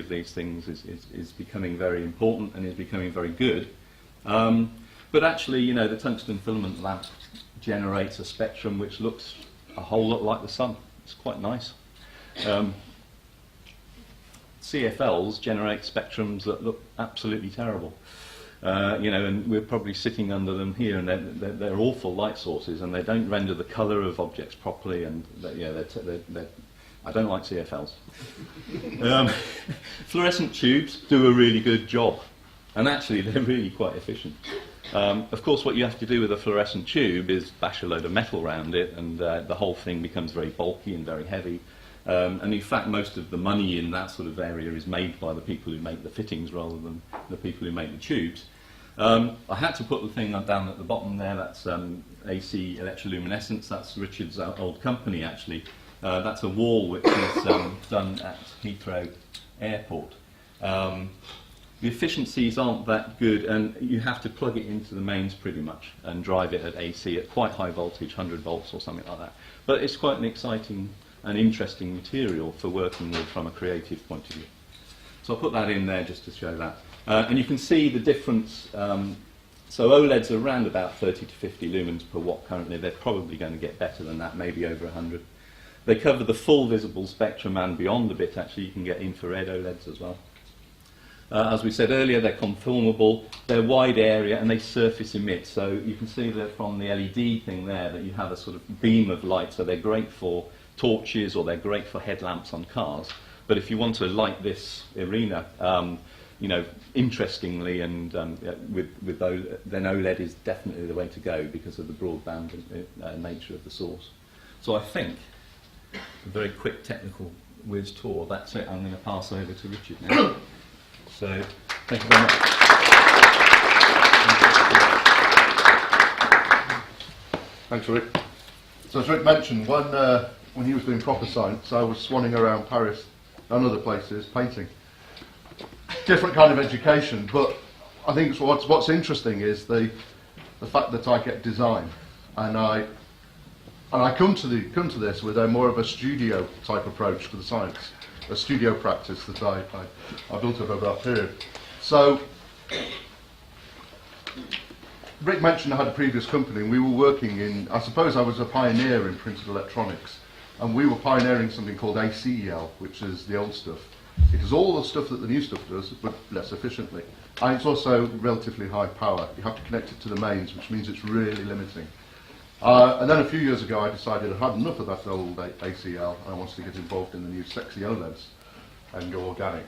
of these things is becoming very important and is becoming very good. But actually, you know, the tungsten filament lamp generates a spectrum which looks a whole lot like the sun. It's quite nice. CFLs generate spectrums that look absolutely terrible. You know, and we're probably sitting under them here, and they're awful light sources, and they don't render the colour of objects properly, and I don't like CFLs. Fluorescent tubes do a really good job, and actually they're really quite efficient. Of course, what you have to do with a fluorescent tube is bash a load of metal around it, and the whole thing becomes very bulky and very heavy. And in fact, most of the money in that sort of area is made by the people who make the fittings rather than the people who make the tubes. I had to put the thing down at the bottom there. That's AC electroluminescence. That's Richard's old company, actually. That's a wall which is done at Heathrow Airport. The efficiencies aren't that good, and you have to plug it into the mains pretty much and drive it at AC at quite high voltage, 100 volts or something like that. But it's quite an exciting and interesting material for working with from a creative point of view. So I'll put that in there just to show that. And you can see the difference. So OLEDs are around about 30 to 50 lumens per watt currently. They're probably going to get better than that, maybe over 100. They cover the full visible spectrum and beyond a bit. Actually, you can get infrared OLEDs as well. As we said earlier, they're conformable, they're wide area, and they surface emit. So you can see that from the LED thing there that you have a sort of beam of light. So they're great for torches, or they're great for headlamps on cars. But if you want to light this arena, you know, interestingly, and with those, then OLED is definitely the way to go because of the broadband nature of the source. So I think a very quick technical whiz tour. That's it. I'm going to pass over to Richard now. So, thank you very much. Thanks, Rick. So as Rick mentioned, when he was doing proper science, I was swanning around Paris and other places painting. Different kind of education, but I think what's interesting is the fact that I get design, and I come to this with a more of a studio type approach to the science, a studio practice that I built up over that period. So Rick mentioned I had a previous company, and we were working in, I suppose I was a pioneer in printed electronics, and we were pioneering something called ACEL, which is the old stuff. It does all the stuff that the new stuff does, but less efficiently. And it's also relatively high power. You have to connect it to the mains, which means it's really limiting. And then a few years ago I decided I'd had enough of that old ACL, and I wanted to get involved in the new sexy OLEDs and go organic.